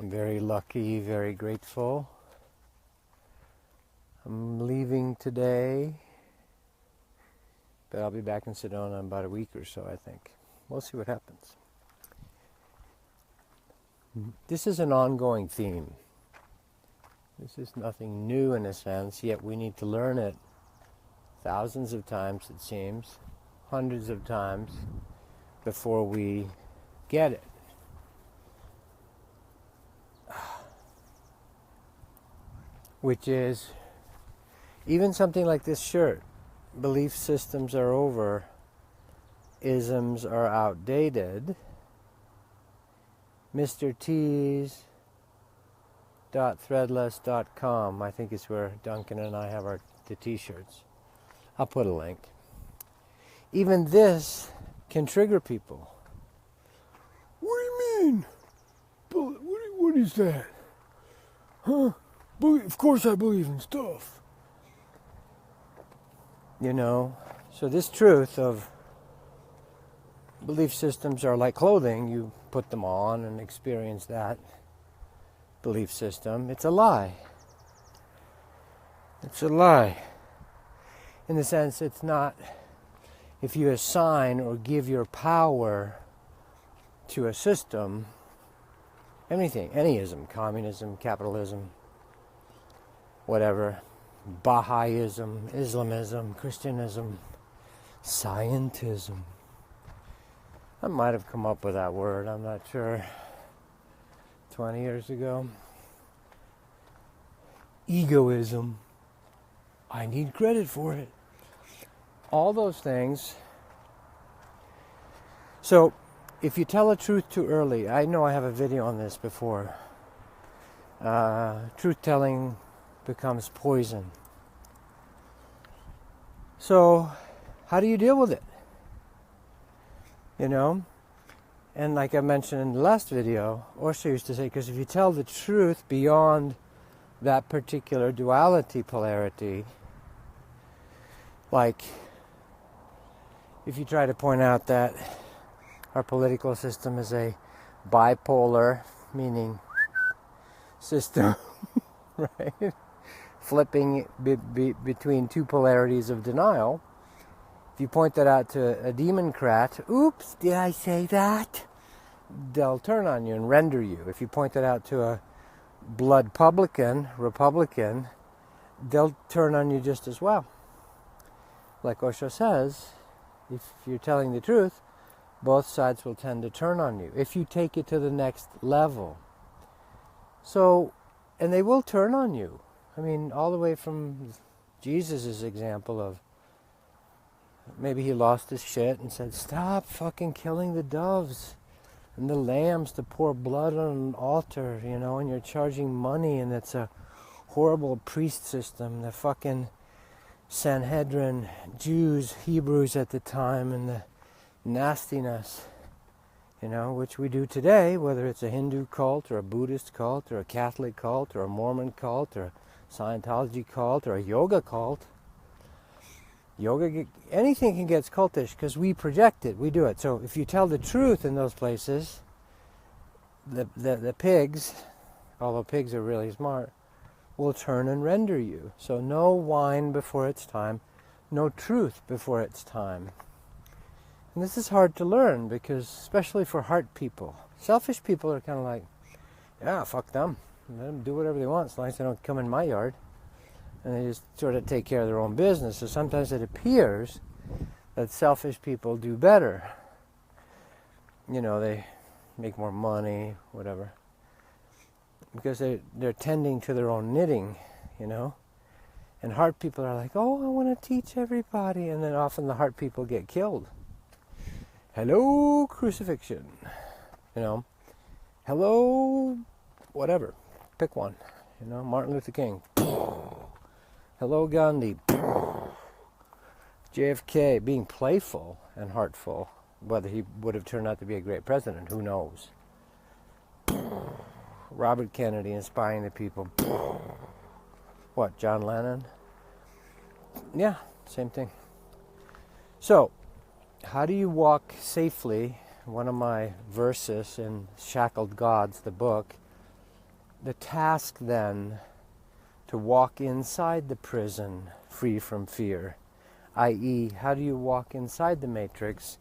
I'm very lucky, very grateful. I'm leaving today, but I'll be back in Sedona in about a week or so, I think. We'll see what happens. This is an ongoing theme. This is nothing new in a sense, yet we need to learn it thousands of times, it seems, hundreds of times, before we get it. Which is, even something like this shirt, belief systems are over, isms are outdated, MrTees.threadless.com, I think is where Duncan and I have the t-shirts. I'll put a link. Even this can trigger people. What do you mean? What is that? Huh? Of course I believe in stuff. You know, so this truth of belief systems are like clothing. You put them on and experience that belief system. It's a lie. It's a lie. In the sense, it's not, if you assign or give your power to a system, anything, any ism, communism, capitalism, whatever, Baha'ism, Islamism, Christianism, scientism. I might have come up with that word, I'm not sure, 20 years ago. Egoism. I need credit for it. All those things. So, if you tell a truth too early, I know I have a video on this before. Truth-telling becomes poison. So, how do you deal with it? You know? And like I mentioned in the last video, Osho used to say, because if you tell the truth beyond that particular duality polarity, like if you try to point out that our political system is a bipolar, meaning system, right? Flipping between two polarities of denial. If you point that out to a democrat, oops, did I say that? They'll turn on you and render you. If you point that out to a blood Republican, they'll turn on you just as well. Like Osho says, if you're telling the truth, both sides will tend to turn on you if you take it to the next level. So, and they will turn on you. I mean, all the way from Jesus' example of maybe he lost his shit and said, stop fucking killing the doves and the lambs to pour blood on an altar, you know, and you're charging money, and it's a horrible priest system. The fucking Sanhedrin, Jews, Hebrews at the time, and the nastiness, you know, which we do today, whether it's a Hindu cult or a Buddhist cult or a Catholic cult or a Mormon cult or a Scientology cult or a yoga cult. Yoga, anything can get cultish because we project it, we do it. So if you tell the truth in those places, the pigs, although pigs are really smart, will turn and render you. So no wine before it's time, no truth before it's time. And this is hard to learn because, especially for heart people, selfish people are kind of like, yeah, fuck them. Let them do whatever they want as long as they don't come in my yard. And they just sort of take care of their own business. So sometimes it appears that selfish people do better. You know, they make more money, whatever. Because they're tending to their own knitting, you know. And heart people are like, oh, I want to teach everybody. And then often the heart people get killed. Hello, crucifixion. You know. Hello, whatever. Pick one. You know, Martin Luther King. Hello, Gandhi. JFK, being playful and heartful. Whether he would have turned out to be a great president, who knows? Robert Kennedy inspiring the people. What, John Lennon? Yeah, same thing. So, how do you walk safely? One of my verses in Shackled Gods, the book, the task then to walk inside the prison free from fear, i.e., how do you walk inside the matrix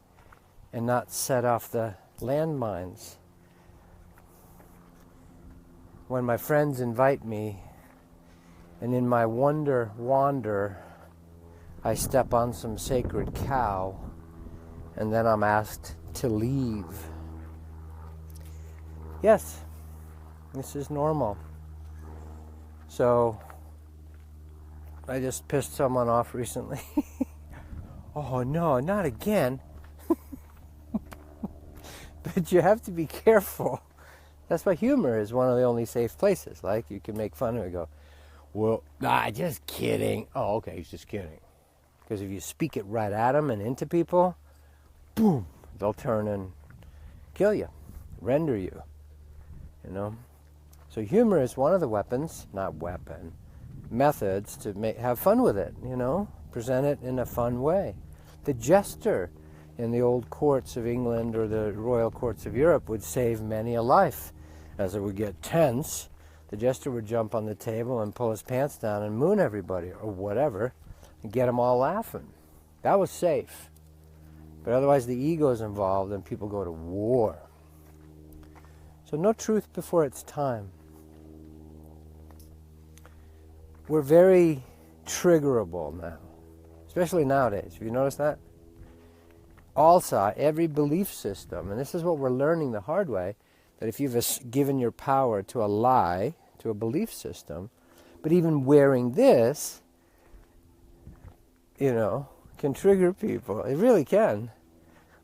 and not set off the landmines? When my friends invite me, and in my wander, I step on some sacred cow, and then I'm asked to leave. Yes, this is normal. So, I just pissed someone off recently. Oh no, not again. But you have to be careful. That's why humor is one of the only safe places. Like, you can make fun of it and go, well, just kidding. Oh, okay, he's just kidding. Because if you speak it right at them and into people, boom, they'll turn and kill you, render you, you know. So humor is one of the methods to have fun with it, you know, present it in a fun way. The jester in the old courts of England or the royal courts of Europe would save many a life. As it would get tense, the jester would jump on the table and pull his pants down and moon everybody or whatever and get them all laughing. That was safe. But otherwise the ego is involved and people go to war. So no truth before its time. We're very triggerable now, especially nowadays. Have you noticed that? Also, every belief system, and this is what we're learning the hard way, that if you've given your power to a lie, to a belief system, but even wearing this, you know, can trigger people. It really can.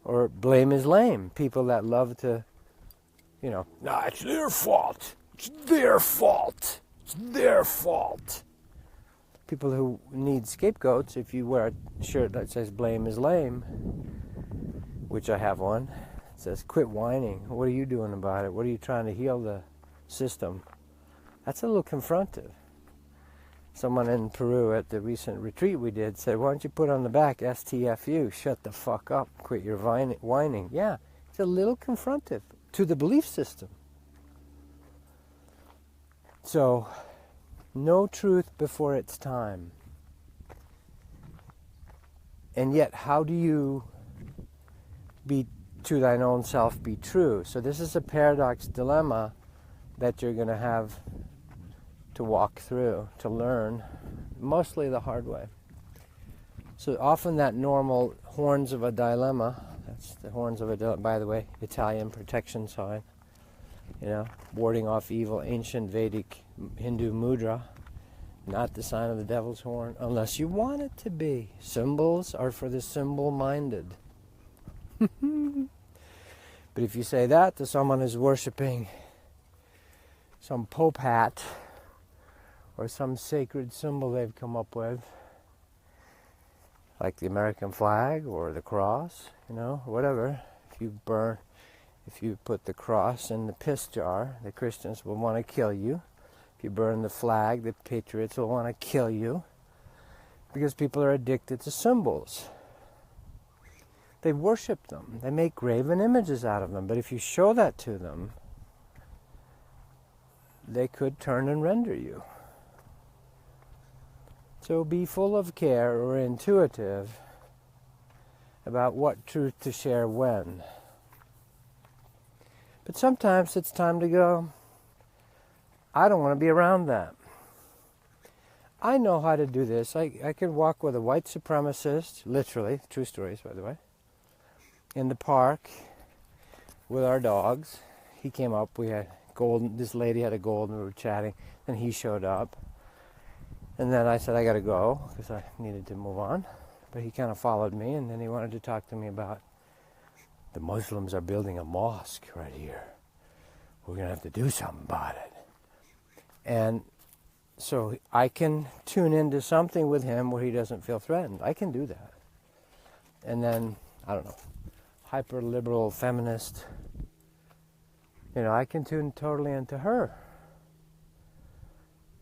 Or blame is lame. People that love to, you know, it's their fault. It's their fault. It's their fault. People who need scapegoats, if you wear a shirt that says blame is lame, which I have one, it says quit whining. What are you doing about it? What are you trying to heal the system? That's a little confrontive. Someone in Peru at the recent retreat we did said, why don't you put on the back STFU, shut the fuck up, quit your whining. Yeah, it's a little confrontive to the belief system. So, no truth before its time. And yet, how do you be to thine own self be true? So this is a paradox dilemma that you're going to have to walk through, to learn, mostly the hard way. So often that normal horns of a dilemma, that's the horns of a dilemma, by the way, Italian protection sign, you know, warding off evil, ancient Vedic Hindu mudra, not the sign of the devil's horn, unless you want it to be. Symbols are for the symbol-minded. But if you say that to someone who's worshiping some pope hat or some sacred symbol they've come up with, like the American flag or the cross, you know, whatever, if you put the cross in the piss jar, the Christians will want to kill you. If you burn the flag, the patriots will want to kill you, because people are addicted to symbols. They worship them. They make graven images out of them. But if you show that to them, they could turn and render you. So be full of care or intuitive about what truth to share when. But sometimes it's time to go, I don't want to be around that. I know how to do this. I could walk with a white supremacist, literally, true stories by the way, in the park with our dogs. He came up, we had golden, this lady had a golden, we were chatting, and he showed up. And then I said, I got to go, because I needed to move on. But he kind of followed me, and then he wanted to talk to me about the Muslims are building a mosque right here. We're going to have to do something about it. And so I can tune into something with him where he doesn't feel threatened. I can do that. And then, I don't know, hyper-liberal feminist, you know, I can tune totally into her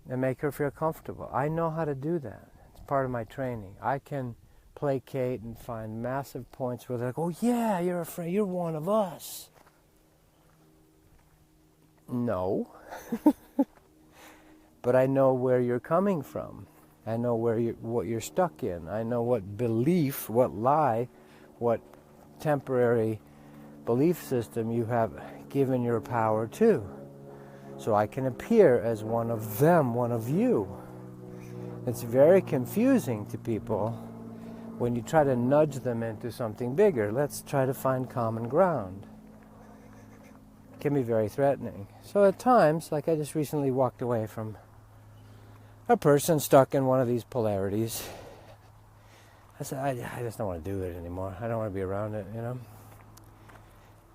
and make her feel comfortable. I know how to do that. It's part of my training. I can placate and find massive points where they're like, oh yeah, you're afraid, you're one of us. No. But I know where you're coming from. I know what you're stuck in. I know what belief, what lie, what temporary belief system you have given your power to. So I can appear as one of them, one of you. It's very confusing to people when you try to nudge them into something bigger. Let's try to find common ground. It can be very threatening. So at times, like I just recently walked away from a person stuck in one of these polarities. I said, I just don't want to do it anymore. I don't want to be around it,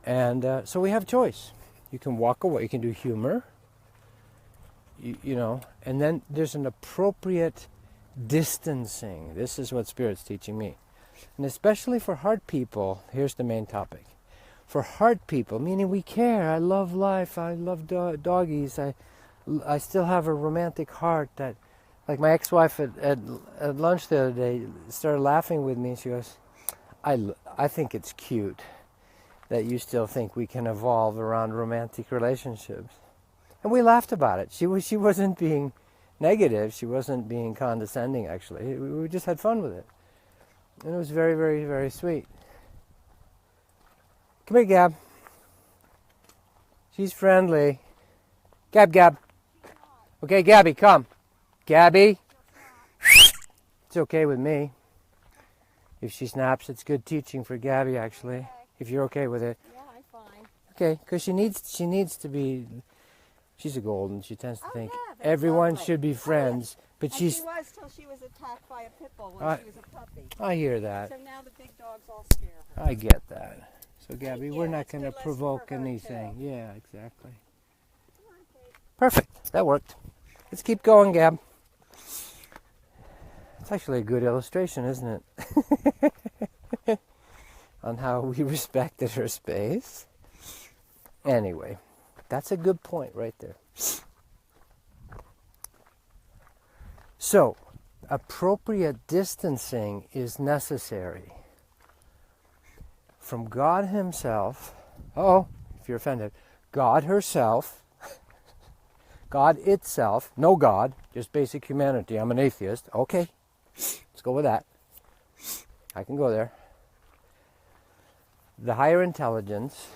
And so we have choice. You can walk away. You can do humor, and then there's an appropriate distancing. This is what Spirit's teaching me. And especially for heart people, here's the main topic. For heart people, meaning we care. I love life. I love doggies. I still have a romantic heart that, like my ex-wife at lunch the other day started laughing with me. She goes, I think it's cute that you still think we can evolve around romantic relationships. And we laughed about it. She wasn't being negative. She wasn't being condescending, actually. We just had fun with it. And it was very, very, very sweet. Come here, Gab. She's friendly. Gab. Okay, Gabby, come. Gabby. It's okay with me. If she snaps, it's good teaching for Gabby, actually. Okay. If you're okay with it. Yeah, I'm fine. Okay, because she needs to be. She's a golden. She tends to think yeah, everyone lovely. should be friends. But she was till she was attacked by a pit bull when she was a puppy. I hear that. So now the big dogs all scare her. I get that. So Gabby, we're not going to provoke anything. Too. Yeah, exactly. Perfect. That worked. Let's keep going, Gab. It's actually a good illustration, isn't it? On how we respected her space. Anyway, that's a good point right there. So, appropriate distancing is necessary from God Himself. If you're offended, God herself, God itself, no God, just basic humanity. I'm an atheist. Okay, let's go with that. I can go there. The higher intelligence,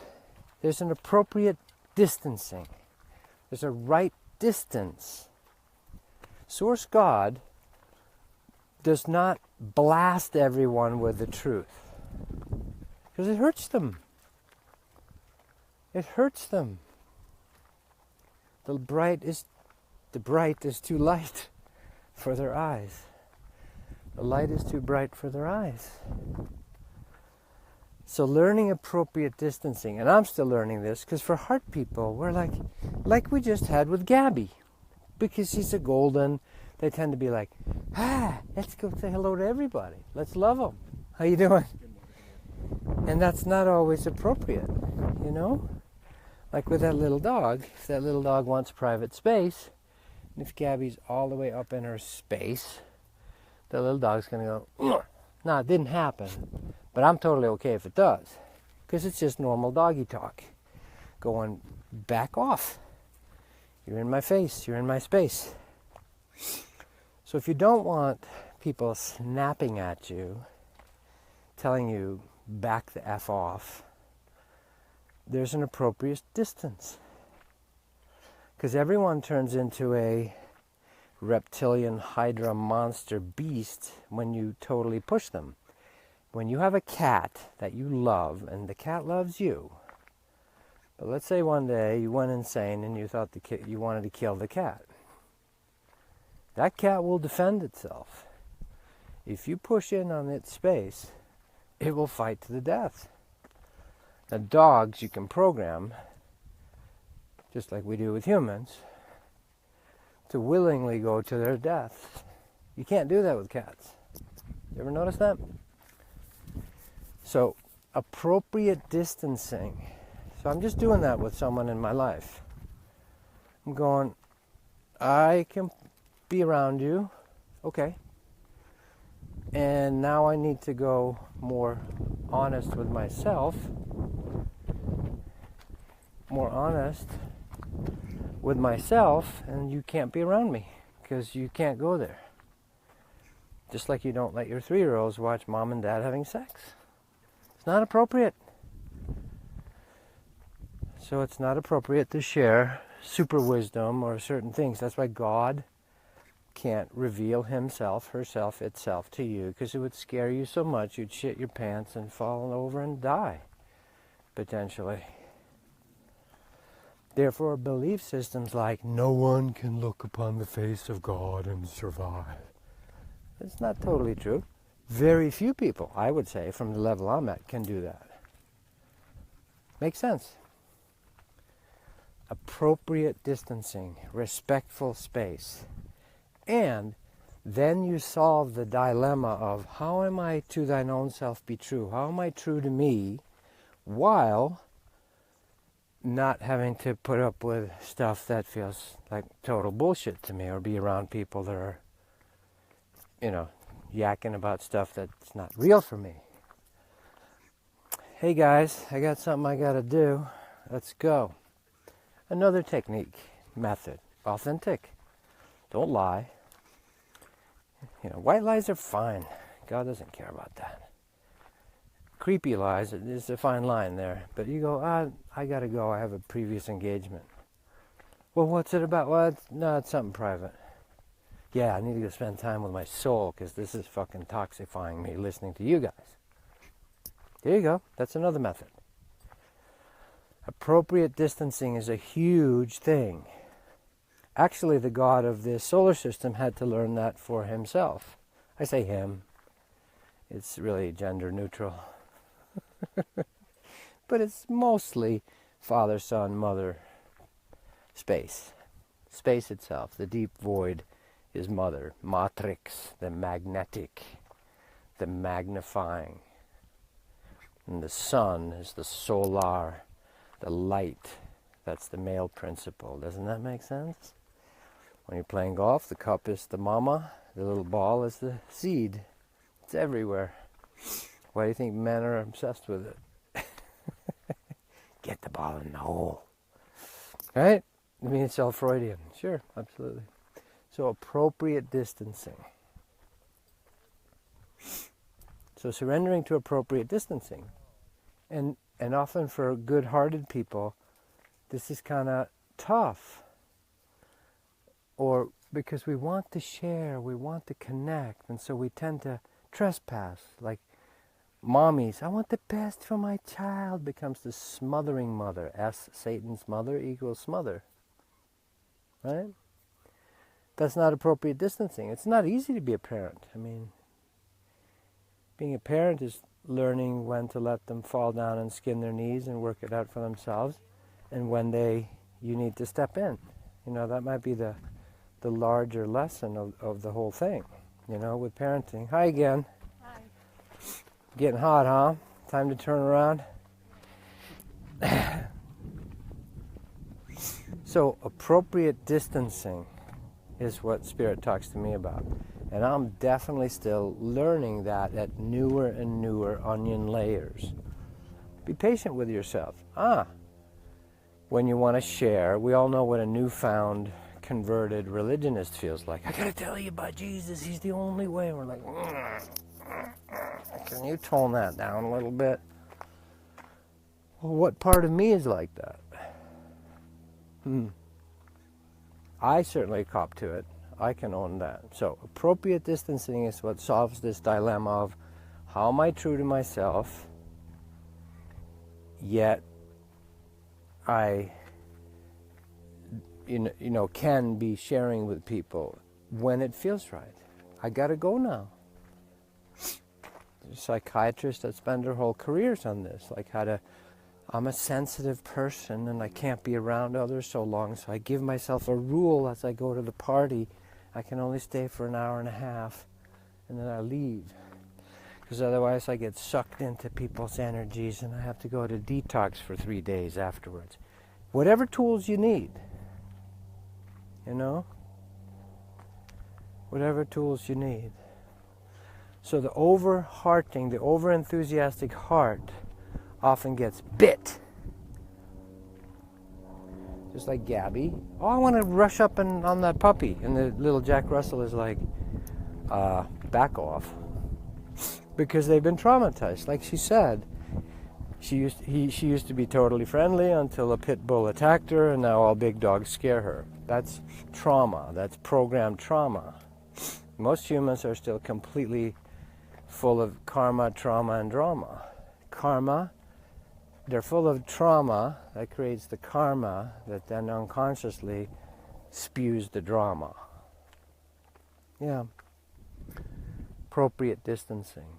there's an appropriate distancing. There's a right distance. Source God does not blast everyone with the truth because it hurts them. It hurts them. The bright is too light for their eyes. The light is too bright for their eyes. So learning appropriate distancing, and I'm still learning this because for heart people, we're like we just had with Gabby. Because she's a golden, they tend to be like, let's go say hello to everybody. Let's love them. How you doing? And that's not always appropriate, Like with that little dog, if that little dog wants private space, and if Gabby's all the way up in her space, the little dog's going to go, no, it didn't happen. But I'm totally okay if it does. Because it's just normal doggy talk. Going, back off. You're in my face. You're in my space. So if you don't want people snapping at you, telling you, back the F off, there's an appropriate distance. Because everyone turns into a reptilian hydra monster beast when you totally push them. When you have a cat that you love and the cat loves you, but let's say one day you went insane and you thought you wanted to kill the cat. That cat will defend itself. If you push in on its space, it will fight to the death. Now dogs you can program, just like we do with humans, to willingly go to their death. You can't do that with cats. You ever notice that? So, appropriate distancing. So I'm just doing that with someone in my life. I'm going, I can be around you, okay. And now I need to go more honest with myself, more honest with myself, and you can't be around me because you can't go there. Just like you don't let your 3-year-olds watch mom and dad having sex. It's not appropriate. So it's not appropriate to share super wisdom or certain things. That's why God can't reveal himself, herself, itself to you, because it would scare you so much you'd shit your pants and fall over and die, potentially. Therefore, belief systems like no one can look upon the face of God and survive. It's not totally true. Very few people, I would say, from the level I'm at, can do that. Makes sense. Appropriate distancing, respectful space. And then you solve the dilemma of how am I to thine own self be true? How am I true to me while not having to put up with stuff that feels like total bullshit to me, or be around people that are, yakking about stuff that's not real for me. Hey guys, I got something I gotta do. Let's go. Another technique, method, authentic. Don't lie. White lies are fine. God doesn't care about that. Creepy lies, there's a fine line there. But you go, I gotta go, I have a previous engagement. Well, what's it about? Well, no, it's something private. Yeah, I need to go spend time with my soul, because this is fucking toxifying me listening to you guys. There you go. That's another method. Appropriate distancing is a huge thing. Actually, the God of this solar system had to learn that for himself. I say him. It's really gender neutral. But it's mostly father, son, mother, space. Space itself, the deep void, is mother. Matrix, the magnetic, the magnifying. And the sun is the solar, the light. That's the male principle. Doesn't that make sense? When you're playing golf, the cup is the mama, the little ball is the seed. It's everywhere. Why do you think men are obsessed with it? Get the ball in the hole. Right? I mean, it's all Freudian. Sure, absolutely. So appropriate distancing. So surrendering to appropriate distancing. And often for good-hearted people, this is kind of tough. Or because we want to share, we want to connect, and so we tend to trespass. Like mommies, I want the best for my child, becomes the smothering mother. Satan's mother equals smother. Right? That's not appropriate distancing. It's not easy to be a parent. I mean, being a parent is learning when to let them fall down and skin their knees and work it out for themselves, and when you need to step in. That might be the larger lesson of the whole thing, with parenting. Hi again. Hi. Getting hot, huh? Time to turn around. So appropriate distancing is what Spirit talks to me about. And I'm definitely still learning that at newer and newer onion layers. Be patient with yourself. When you want to share, we all know what a newfound converted religionist feels like. I gotta tell you about Jesus, he's the only way. And we're like, can you tone that down a little bit? Well, what part of me is like that? I certainly cop to it. I can own that. So appropriate distancing is what solves this dilemma of how am I true to myself, yet I can be sharing with people when it feels right. I gotta go now. There's psychiatrists that spend their whole careers on this, like I'm a sensitive person and I can't be around others so long, so I give myself a rule as I go to the party. I can only stay for an hour and a half and then I leave. Because otherwise I get sucked into people's energies and I have to go to detox for 3 days afterwards. Whatever tools you need. Whatever tools you need. So the over-hearting, the over-enthusiastic heart often gets bit. just like Gabby. Oh, I want to rush up on that puppy. And the little Jack Russell is like, back off. Because they've been traumatized. Like she said, she used to be totally friendly until a pit bull attacked her, and now all big dogs scare her. That's trauma. That's programmed trauma. Most humans are still completely full of karma, trauma, and drama. Karma, they're full of trauma that creates the karma that then unconsciously spews the drama. Yeah. Appropriate distancing.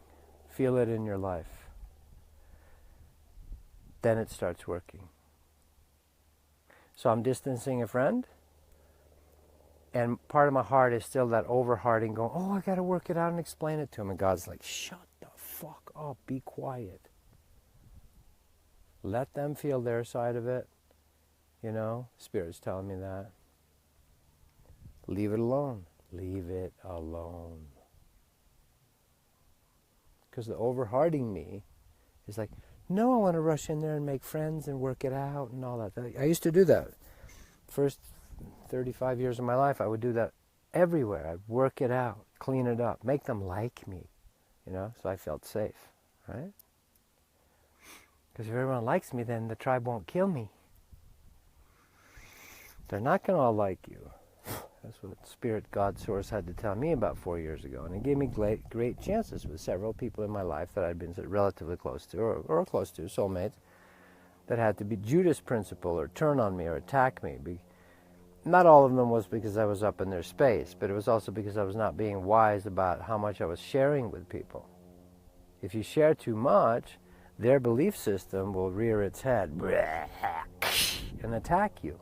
Feel it in your life. Then it starts working. So I'm distancing a friend, and part of my heart is still that over-hearting going, oh, I got to work it out and explain it to him. And God's like, shut the fuck up, be quiet. Let them feel their side of it. You know, Spirit's telling me that. Leave it alone. Leave it alone. Because the over-hearting me is like, no, I want to rush in there and make friends and work it out and all that. I used to do that. First 35 years of my life, I would do that everywhere. I'd work it out, clean it up, make them like me, you know, so I felt safe, right? Because if everyone likes me, then the tribe won't kill me. They're not going to all like you. That's what Spirit God Source had to tell me about 4 years ago. And it gave me great chances with several people in my life that I'd been relatively close to, or close to, soulmates, that had to be Judas principle, or turn on me, or attack me. Not all of them was because I was up in their space, but it was also because I was not being wise about how much I was sharing with people. If you share too much, their belief system will rear its head and attack you.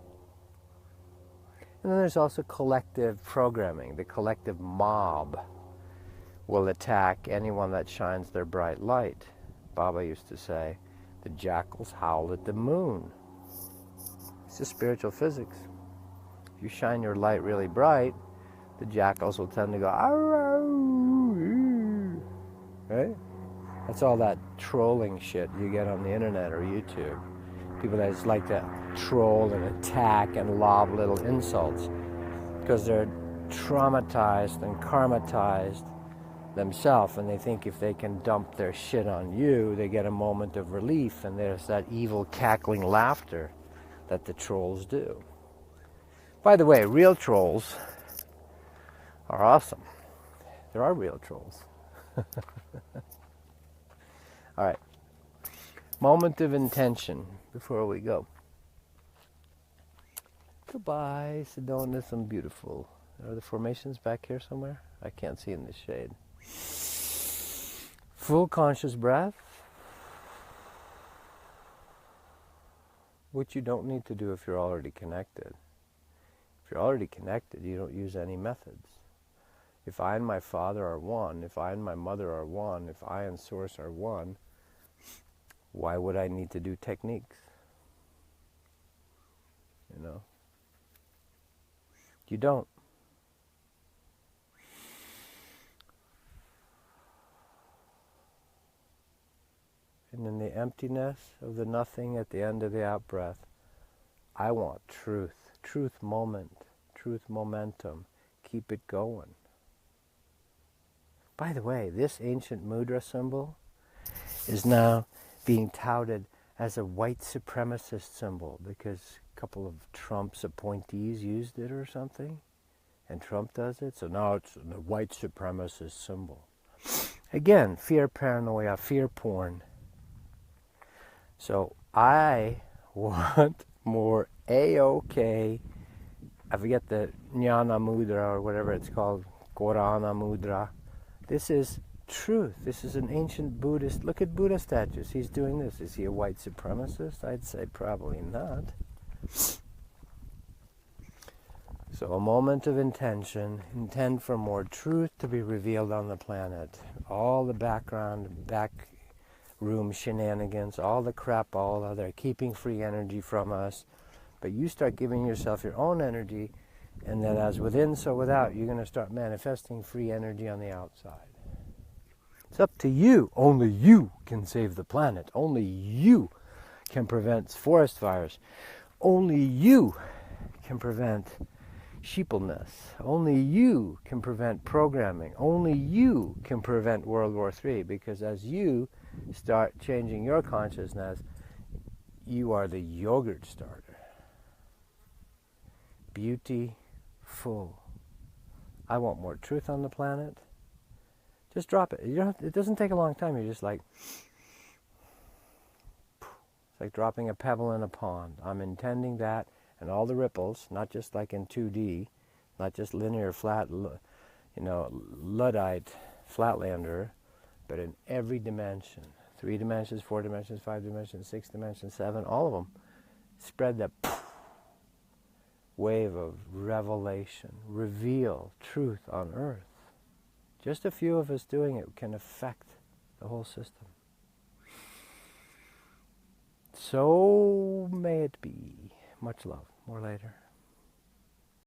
And then there's also collective programming. The collective mob will attack anyone that shines their bright light. Baba used to say, the jackals howl at the moon. It's just spiritual physics. If you shine your light really bright, the jackals will tend to go, right? That's all that trolling shit you get on the internet or YouTube. People that just like to troll and attack and lob little insults because they're traumatized and karmatized themselves, and they think if they can dump their shit on you, they get a moment of relief, and there's that evil cackling laughter that the trolls do. By the way, real trolls are awesome. There are real trolls. All right. Moment of intention before we go. Goodbye, Sedona. Some beautiful. Are the formations back here somewhere? I can't see in the shade. Full conscious breath, which you don't need to do if you're already connected. If you're already connected, you don't use any methods. If I and my Father are one, if I and my mother are one, if I and Source are one, why would I need to do techniques? You know? You don't. And in the emptiness of the nothing at the end of the out-breath, I want truth. Truth moment. Truth momentum. Keep it going. By the way, this ancient mudra symbol is now being touted as a white supremacist symbol because a couple of Trump's appointees used it or something, and Trump does it, so now it's the white supremacist symbol. Again, fear, paranoia, fear porn. So I want more A-OK, I forget the Jnana Mudra or whatever it's called, Korana Mudra. This is truth. This is an ancient Buddhist. Look at Buddha statues. He's doing this. Is he a white supremacist? I'd say probably not. So a moment of intention. Intend for more truth to be revealed on the planet. All the background, back room shenanigans, all the crap, all they're keeping free energy from us. But you start giving yourself your own energy, and then as within, so without, you're going to start manifesting free energy on the outside. It's up to you. Only you can save the planet. Only you can prevent forest fires. only you can prevent sheepleness. Only you can prevent programming. Only you can prevent World War III, because as you start changing your consciousness, you are the yogurt starter. Beautiful. I want more truth on the planet. Just drop it. You don't have, it doesn't take a long time. You're just like, it's like dropping a pebble in a pond. I'm intending that, and all the ripples, not just like in 2D, not just linear flat, Luddite flatlander, but in every dimension. 3 dimensions, 4 dimensions, 5 dimensions, 6 dimensions, 7, all of them. Spread that wave of revelation. Reveal truth on earth. Just a few of us doing it can affect the whole system. So may it be. Much love. More later.